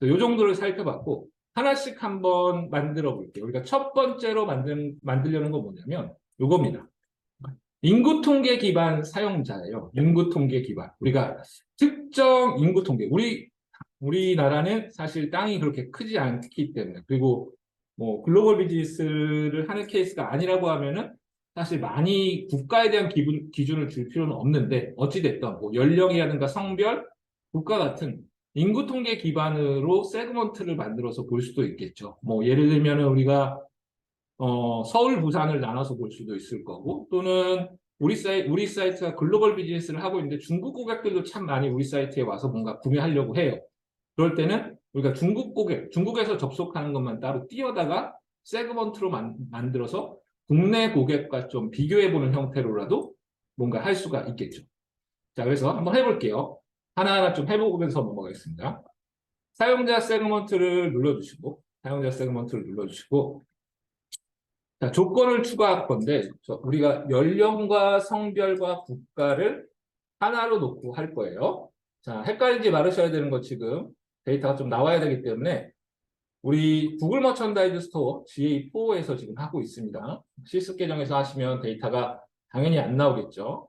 이 정도를 살펴봤고 하나씩 한번 만들어 볼게요. 우리가 첫 번째로 만들려는 건 뭐냐면 이겁니다. 인구 통계 기반 사용자예요. 인구 통계 기반. 우리가 특정 인구 통계. 우리나라는 사실 땅이 그렇게 크지 않기 때문에, 그리고 뭐 글로벌 비즈니스를 하는 케이스가 아니라고 하면은 사실 많이 국가에 대한 기준을 줄 필요는 없는데, 어찌됐든 뭐 연령이라든가 성별, 국가 같은 인구 통계 기반으로 세그먼트를 만들어서 볼 수도 있겠죠. 뭐 예를 들면은 우리가 서울, 부산을 나눠서 볼 수도 있을 거고, 또는 우리 사이트가 글로벌 비즈니스를 하고 있는데 중국 고객들도 참 많이 우리 사이트에 와서 뭔가 구매하려고 해요. 그럴 때는 우리가 중국에서 접속하는 것만 따로 띄어다가 세그먼트로 만들어서 국내 고객과 좀 비교해보는 형태로라도 뭔가 할 수가 있겠죠. 자, 그래서 한번 해볼게요. 하나하나 좀 해보면서 넘어가겠습니다. 사용자 세그먼트를 눌러주시고, 자, 조건을 추가할 건데, 우리가 연령과 성별과 국가를 하나로 놓고 할 거예요. 자, 헷갈리지 말으셔야 되는 거 지금 데이터가 좀 나와야 되기 때문에 우리 구글 머천다이즈 스토어 GA4에서 지금 하고 있습니다. 실습 계정에서 하시면 데이터가 당연히 안 나오겠죠.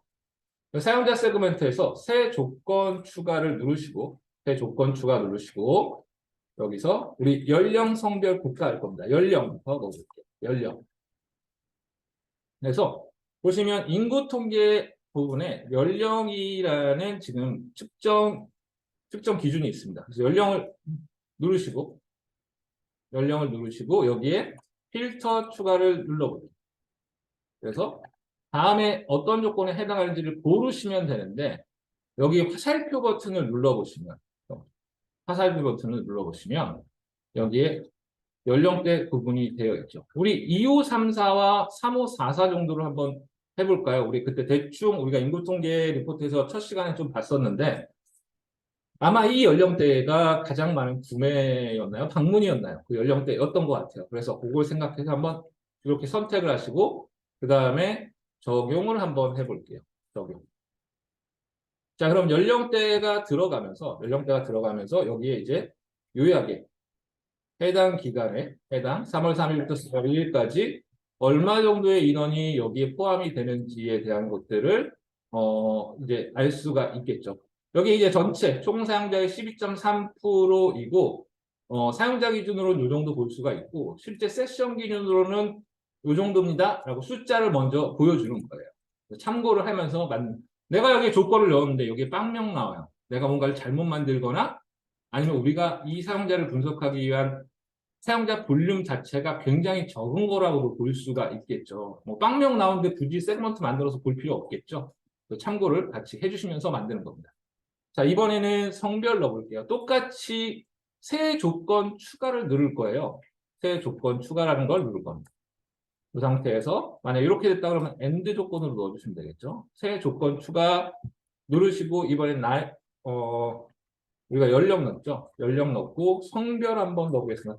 사용자 세그먼트에서 새 조건 추가를 누르시고, 여기서 우리 연령, 성별, 국가 할 겁니다. 연령부터 넣어볼게요. 연령. 그래서 보시면 인구 통계 부분에 연령이라는 지금 측정 기준이 있습니다. 그래서 연령을 누르시고 여기에 필터 추가를 눌러보세요. 그래서 다음에 어떤 조건에 해당하는지를 고르시면 되는데, 여기 화살표 버튼을 눌러보시면 여기에 연령대 구분이 되어 있죠. 우리 2534와 3544 정도를 한번 해볼까요? 우리 그때 대충 우리가 인구통계 리포트에서 첫 시간에 좀 봤었는데, 아마 이 연령대가 가장 많은 구매였나요? 방문이었나요? 그 연령대였던 것 같아요. 그래서 그걸 생각해서 한번 이렇게 선택을 하시고, 그 다음에 적용을 한번 해볼게요. 적용. 자, 그럼 연령대가 들어가면서 여기에 이제 요약에 해당 3월 3일부터 4월 1일까지 얼마 정도의 인원이 여기에 포함이 되는지에 대한 것들을 이제 알 수가 있겠죠. 여기 이제 전체 총 사용자의 12.3%이고 사용자 기준으로는 이 정도 볼 수가 있고, 실제 세션 기준으로는 이 정도입니다 라고 숫자를 먼저 보여주는 거예요. 참고를 하면서 내가 여기에 조건을 넣었는데 여기에 빵명 나와요. 내가 뭔가를 잘못 만들거나 아니면 우리가 이 사용자를 분석하기 위한 사용자 볼륨 자체가 굉장히 적은 거라고 볼 수가 있겠죠. 뭐 빵명 나오는데 굳이 세그먼트 만들어서 볼 필요 없겠죠. 참고를 같이 해주시면서 만드는 겁니다. 자, 이번에는 성별 넣어볼게요. 똑같이 새 조건 추가를 누를 거예요. 새 조건 추가라는 걸 누를 겁니다. 이 상태에서 만약 이렇게 됐다 그러면 AND 조건으로 넣어주시면 되겠죠. 새 조건 추가 누르시고, 이번엔 우리가 연령 넣었죠. 연령 넣고 성별 한번 넣어보겠습니다.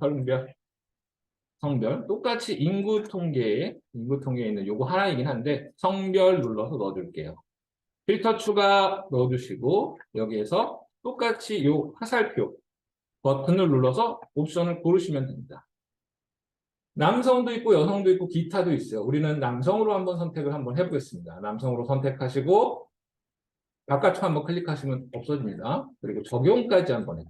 성별 똑같이 인구 통계에 있는 요거 하나이긴 한데 성별 눌러서 넣어줄게요. 필터 추가 넣어주시고, 여기에서 똑같이 요 화살표 버튼을 눌러서 옵션을 고르시면 됩니다. 남성도 있고 여성도 있고 기타도 있어요. 우리는 남성으로 한번 선택을 한번 해보겠습니다. 남성으로 선택하시고 바깥쪽 한번 클릭하시면 없어집니다. 그리고 적용까지 한번 해요.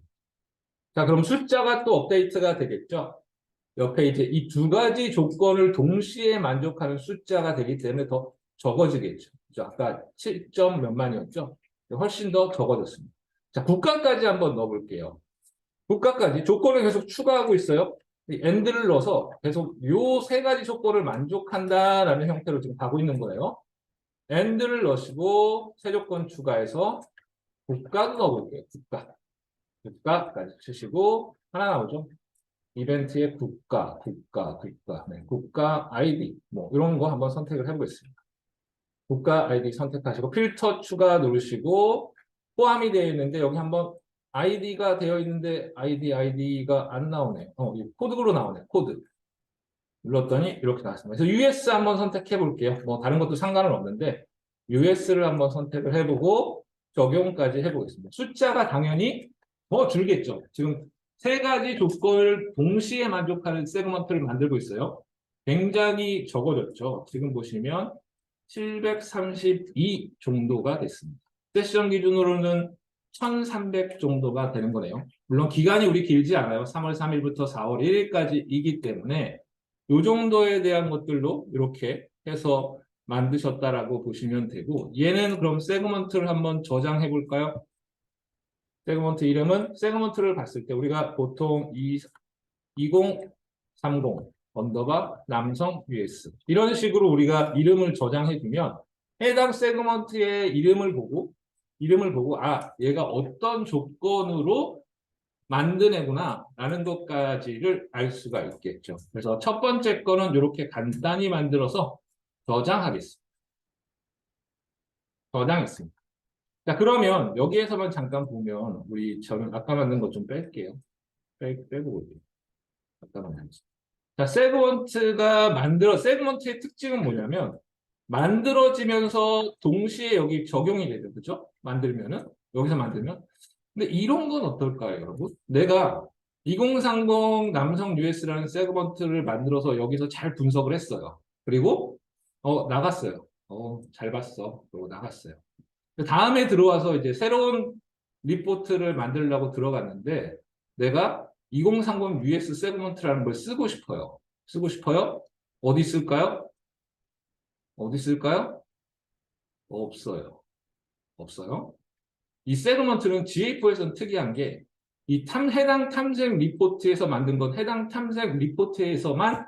자, 그럼 숫자가 또 업데이트가 되겠죠. 옆에 이제 이 두 가지 조건을 동시에 만족하는 숫자가 되기 때문에 더 적어지겠죠. 아까 7점 몇만이었죠. 훨씬 더 적어졌습니다. 자, 국가까지 한번 넣어볼게요. 국가까지 조건을 계속 추가하고 있어요. AND를 넣어서 계속 요 세 가지 조건을 만족한다라는 형태로 지금 가고 있는 거예요. AND를 넣으시고 새 조건 추가해서 국가도 넣어볼게요. 국가까지 치시고 하나 나오죠. 이벤트의 국가, 네, 국가 아이디 뭐 이런 거 한번 선택을 해보겠습니다. 국가 아이디 선택하시고 필터 추가 누르시고 포함이 되어 있는데, 여기 한번 아이디가 되어 있는데 아이디가 안 나오네. 코드로 나오네. 코드 눌렀더니 이렇게 나왔습니다. 그래서 US 한번 선택해 볼게요. 뭐 다른 것도 상관은 없는데 US를 한번 선택을 해보고 적용까지 해보겠습니다. 숫자가 당연히 더 줄겠죠. 지금 세 가지 조건을 동시에 만족하는 세그먼트를 만들고 있어요. 굉장히 적어졌죠. 지금 보시면 732 정도가 됐습니다. 세션 기준으로는 1300 정도가 되는 거네요. 물론 기간이 우리 길지 않아요. 3월 3일부터 4월 1일까지이기 때문에 이 정도에 대한 것들로 이렇게 해서 만드셨다라고 보시면 되고, 얘는 그럼 세그먼트를 한번 저장해 볼까요? 세그먼트 이름은, 세그먼트를 봤을 때 우리가 보통 2030 언더바 남성 US 이런 식으로 우리가 이름을 저장해 두면 해당 세그먼트의 이름을 보고 아, 얘가 어떤 조건으로 만든 애구나 라는 것까지를 알 수가 있겠죠. 그래서 첫 번째 거는 이렇게 간단히 만들어서 저장하겠습니다. 저장했습니다. 자, 그러면 여기에서만 잠깐 보면 저는 아까 만든 거 좀 뺄게요. 빼고 볼게요. 아까 만든 거. 자, 세그먼트의 특징은 뭐냐면 만들어지면서 동시에 여기 적용이 되죠. 그죠? 여기서 만들면. 근데 이런 건 어떨까요, 여러분? 내가 2030 남성 US라는 세그먼트를 만들어서 여기서 잘 분석을 했어요. 그리고 나갔어요. 잘 봤어. 그리고 나갔어요. 다음에 들어와서 이제 새로운 리포트를 만들려고 들어갔는데 내가 2030 US 세그먼트라는 걸 쓰고 싶어요. 어디 쓸까요? 없어요. 이 세그먼트는 GA4에서는 특이한 게 해당 탐색 리포트에서 만든 건 해당 탐색 리포트에서만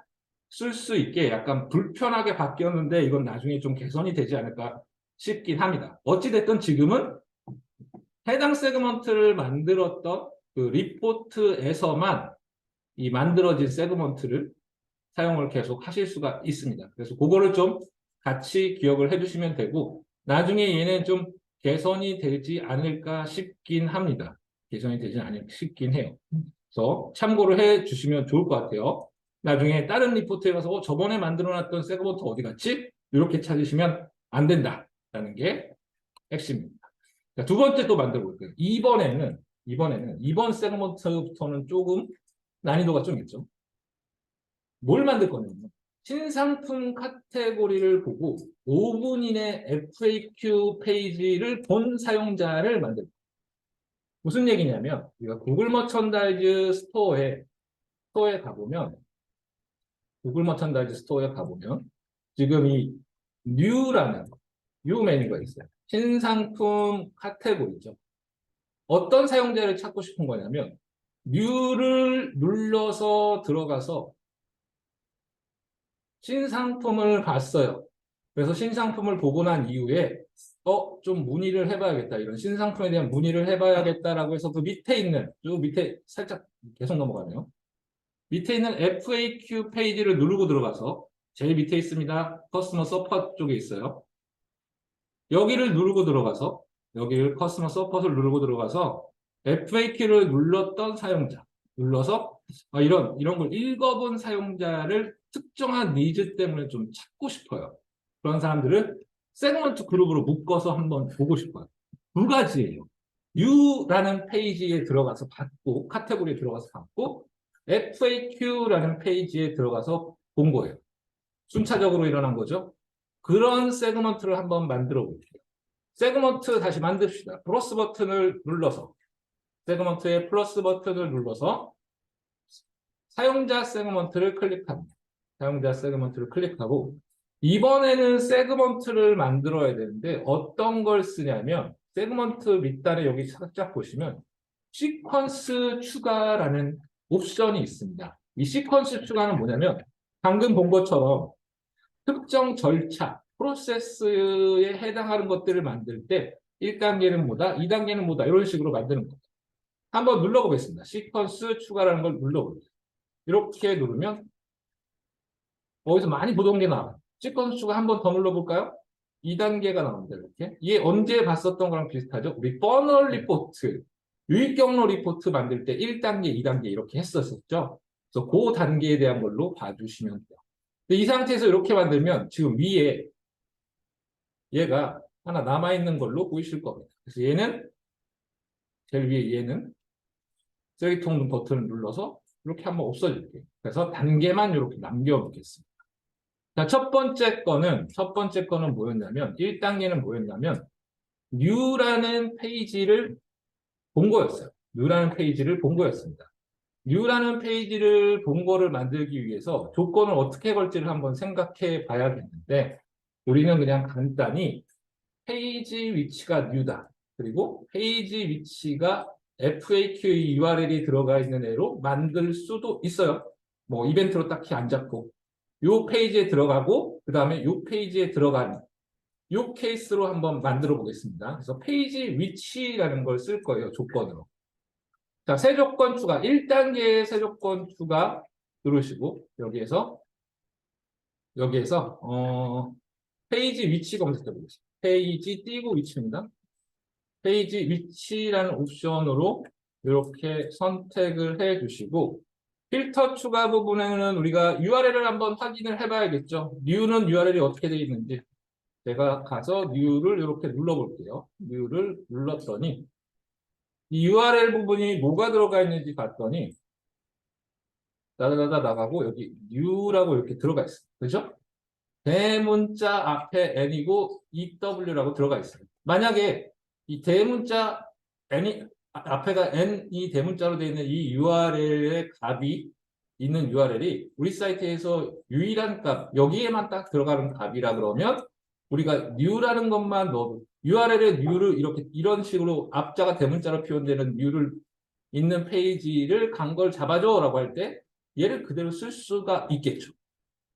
쓸 수 있게 약간 불편하게 바뀌었는데 이건 나중에 좀 개선이 되지 않을까 싶긴 합니다. 어찌됐든 지금은 해당 세그먼트를 만들었던 그 리포트에서만 이 만들어진 세그먼트를 사용을 계속 하실 수가 있습니다. 그래서 그거를 좀 같이 기억을 해주시면 되고 나중에 얘는 좀 개선이 되지 않을까 싶긴 합니다. 개선이 되지 않을까 싶긴 해요. 그래서 참고를 해주시면 좋을 것 같아요. 나중에 다른 리포트에 가서 저번에 만들어놨던 세그먼트 어디 갔지? 이렇게 찾으시면 안 된다라는 게 핵심입니다. 자, 두 번째 또 만들어 볼게요. 이번 세그먼트부터는 조금 난이도가 좀 있죠. 뭘 만들 거냐면 신상품 카테고리를 보고 5분 이내 FAQ 페이지를 본 사용자를 만들 거예요. 무슨 얘기냐면 우리가 구글 머천다이즈 스토어에 가보면 지금 이 뉴 메뉴가 있어요. 신상품 카테고리죠. 어떤 사용자를 찾고 싶은 거냐면 뉴를 눌러서 들어가서 신상품을 봤어요. 그래서 신상품을 보고 난 이후에 좀 문의를 해봐야겠다. 이런 신상품에 대한 문의를 해봐야겠다라고 해서 그 밑에 살짝 계속 넘어가네요. 밑에 있는 FAQ 페이지를 누르고 들어가서 제일 밑에 있습니다. 커스터머 서포트 쪽에 있어요. 여기를 커스터머 서포트를 누르고 들어가서 FAQ를 눌렀던 사용자 눌러서 이런 걸 읽어본 사용자를 특정한 니즈 때문에 좀 찾고 싶어요. 그런 사람들을 세그먼트 그룹으로 묶어서 한번 보고 싶어요. 두 가지예요. U라는 페이지에 들어가서 받고 카테고리에 들어가서 받고 FAQ라는 페이지에 들어가서 본 거예요. 순차적으로 일어난 거죠. 그런 세그먼트를 한번 만들어 볼게요. 세그먼트 다시 만듭시다. 세그먼트의 플러스 버튼을 눌러서 사용자 세그먼트를 클릭하고 이번에는 세그먼트를 만들어야 되는데 어떤 걸 쓰냐면 세그먼트 밑단에 여기 살짝 보시면 시퀀스 추가라는 옵션이 있습니다. 이 시퀀스 추가는 뭐냐면 방금 본 것처럼 특정 절차, 프로세스에 해당하는 것들을 만들 때 1단계는 뭐다, 2단계는 뭐다 이런 식으로 만드는 겁니다. 한번 눌러보겠습니다. 시퀀스 추가라는 걸 눌러볼게요. 이렇게 누르면 어디서 많이 보던 게 나와요. 시퀀스 추가 한번 더 눌러볼까요? 2단계가 나옵니다. 이렇게. 이게 언제 봤었던 거랑 비슷하죠? 우리 퍼널 리포트, 유익 경로 리포트 만들 때 1단계, 2단계 이렇게 했었죠. 그래서 그 단계에 대한 걸로 봐주시면 돼요. 이 상태에서 이렇게 만들면 지금 위에 얘가 하나 남아있는 걸로 보이실 겁니다. 그래서 제일 위에 얘는 쓰레기통 버튼을 눌러서 이렇게 한번 없애줄게요. 그래서 단계만 이렇게 남겨놓겠습니다. 자, 첫 번째 거는 뭐였냐면, 1단계는 뭐였냐면, new라는 페이지를 본 거였어요. new라는 페이지를 본 거였습니다. new라는 페이지를 본 거를 만들기 위해서 조건을 어떻게 걸지를 한번 생각해 봐야겠는데, 우리는 그냥 간단히 페이지 위치가 new다. 그리고 페이지 위치가 FAQ URL이 들어가 있는 애로 만들 수도 있어요. 뭐 이벤트로 딱히 안 잡고 요 페이지에 들어가고 그 다음에 요 페이지에 들어가는 요 케이스로 한번 만들어 보겠습니다. 그래서 페이지 위치라는 걸 쓸 거예요. 조건으로. 자, 새 조건 추가 1단계의 새 조건 추가 누르시고 여기에서 페이지 위치 검색해 보겠습니다. 페이지 띄고 위치입니다. 페이지 위치라는 옵션으로 이렇게 선택을 해 주시고 필터 추가 부분에는 우리가 URL을 한번 확인을 해 봐야겠죠. new는 URL이 어떻게 되어 있는지 제가 가서 new를 이렇게 눌러 볼게요. new를 눌렀더니 이 URL 부분이 뭐가 들어가 있는지 봤더니 다다다다 나가고 여기 new라고 이렇게 들어가 있어요. 그죠? 대문자 앞에 n이고 EW라고 들어가 있어요. 만약에 이 대문자 n이 앞에가 n이 대문자로 되어 있는 이 URL의 값이 있는 URL이 우리 사이트에서 유일한 값 여기에만 딱 들어가는 값이라 그러면 우리가 new라는 것만 넣어도 URL의 new를 이렇게 이런 식으로 앞자가 대문자로 표현되는 new를 있는 페이지를 간 걸 잡아줘라고 할 때 얘를 그대로 쓸 수가 있겠죠.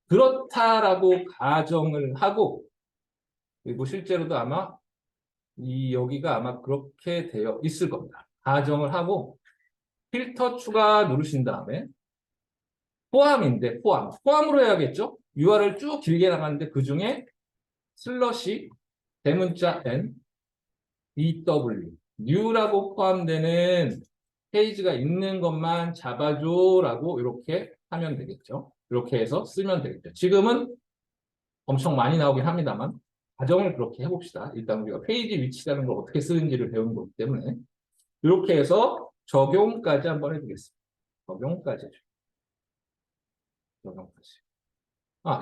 그렇다라고 가정을 하고 그리고 실제로도 아마 여기가 아마 그렇게 되어 있을 겁니다. 가정을 하고 필터 추가 누르신 다음에 포함인데 포함으로 해야겠죠? URL 쭉 길게 나가는데 그 중에 슬러시 대문자 n EW new라고 포함되는 페이지가 있는 것만 잡아줘라고 이렇게 하면 되겠죠. 이렇게 해서 쓰면 되겠죠. 지금은 엄청 많이 나오긴 합니다만 가정을 그렇게 해봅시다. 일단 우리가 페이지 위치라는 걸 어떻게 쓰는지를 배우는 거기 때문에 이렇게 해서 적용까지 한번 해보겠습니다. 적용까지.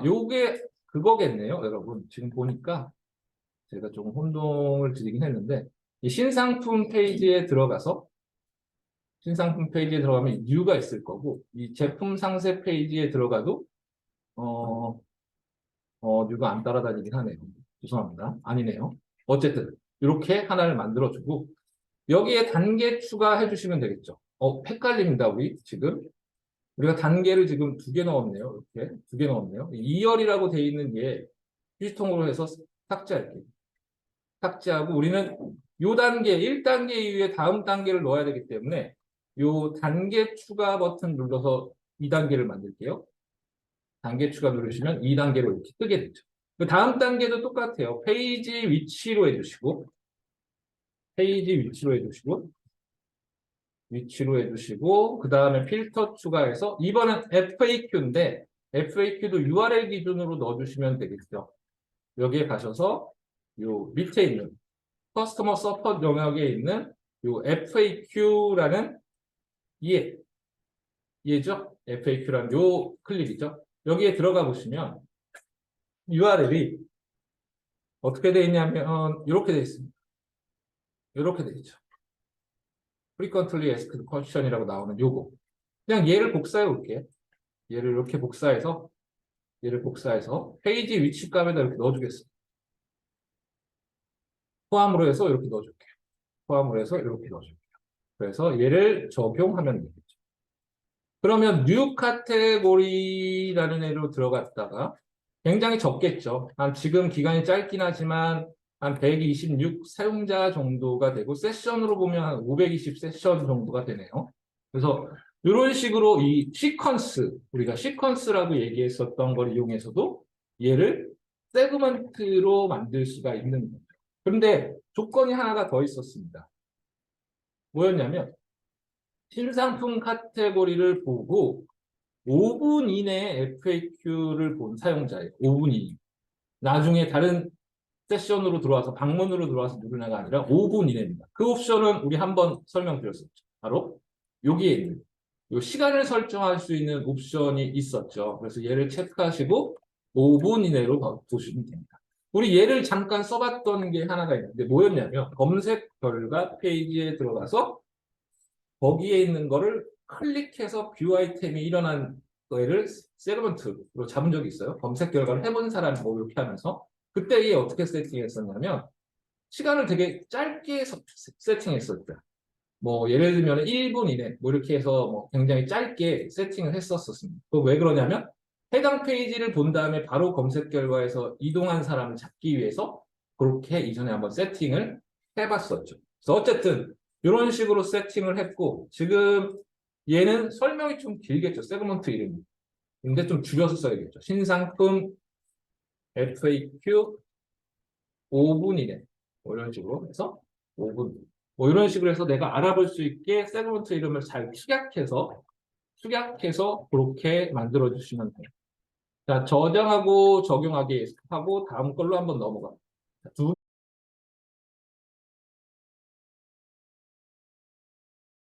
요게 그거겠네요. 여러분 지금 보니까 제가 조금 혼동을 드리긴 했는데 이 신상품 페이지에 들어가서 신상품 페이지에 들어가면 new가 있을 거고 이 제품 상세 페이지에 들어가도 new가 안 따라다니긴 하네요. 죄송합니다. 아니네요. 어쨌든 이렇게 하나를 만들어주고 여기에 단계 추가해 주시면 되겠죠. 헷갈립니다. 우리 지금 우리가 단계를 지금 2개 넣었네요. 이렇게 2개 넣었네요. 2열이라고 되어 있는 게 휴지통으로 해서 삭제할게요. 삭제하고 우리는 요 단계 1단계 이후에 다음 단계를 넣어야 되기 때문에 요 단계 추가 버튼 눌러서 2단계를 만들게요. 단계 추가 누르시면 2단계로 이렇게 뜨게 되죠. 그 다음 단계도 똑같아요. 페이지 위치로 해주시고 페이지 위치로 해주시고 그 다음에 필터 추가해서 이번엔 FAQ인데 FAQ도 URL 기준으로 넣어주시면 되겠죠. 여기에 가셔서 요 밑에 있는 커스터머 서포트 영역에 있는 요 FAQ라는 얘죠? FAQ라는 요 클릭이죠. 여기에 들어가 보시면 URL이 어떻게 되어 있냐면 이렇게 되어 있습니다. 이렇게 되어 있죠. frequently asked question이라고 나오는 요거. 그냥 얘를 복사해 볼게요. 얘를 이렇게 복사해서 페이지 위치 값에다 이렇게 넣어주겠습니다. 포함으로 해서 이렇게 넣어줄게요. 그래서 얘를 적용하면 되겠죠. 그러면 new 카테고리라는 애로 들어갔다가 굉장히 적겠죠. 지금 기간이 짧긴 하지만 한 126 사용자 정도가 되고 세션으로 보면 한 520 세션 정도가 되네요. 그래서 이런 식으로 이 시퀀스, 우리가 시퀀스라고 얘기했었던 걸 이용해서도 얘를 세그먼트로 만들 수가 있는 거죠. 그런데 조건이 하나가 더 있었습니다. 뭐였냐면 신상품 카테고리를 보고 5분 이내에 FAQ를 본 사용자예요. 5분 이내. 나중에 다른 세션으로 들어와서 방문으로 들어와서 누르는 게 아니라 5분 이내입니다. 그 옵션은 우리 한번 설명드렸었죠. 바로 여기에 있는 요 시간을 설정할 수 있는 옵션이 있었죠. 그래서 얘를 체크하시고 5분 이내로 보시면 됩니다. 우리 얘를 잠깐 써봤던 게 하나가 있는데 뭐였냐면 검색 결과 페이지에 들어가서 거기에 있는 거를 클릭해서 뷰 아이템이 일어난 거를 세그먼트로 잡은 적이 있어요. 검색 결과를 해본 사람이 뭐 이렇게 하면서 그때 얘 어떻게 세팅했었냐면 시간을 되게 짧게 세팅했었죠. 뭐 예를 들면 1분 이내 뭐 이렇게 해서 뭐 굉장히 짧게 세팅을 했었습니다. 그거 왜 그러냐면 해당 페이지를 본 다음에 바로 검색 결과에서 이동한 사람을 잡기 위해서 그렇게 이전에 한번 세팅을 해봤었죠. 그래서 어쨌든 이런 식으로 세팅을 했고 지금 얘는 설명이 좀 길겠죠. 세그먼트 이름이. 근데 좀 줄여서 써야겠죠. 신상품 FAQ 5분 이내 뭐 이런 식으로 해서 5분 뭐 이런 식으로 해서 내가 알아볼 수 있게 세그먼트 이름을 잘 축약해서 그렇게 만들어 주시면 돼요. 자, 저장하고 적용하기 하고 다음 걸로 한번 넘어가. 두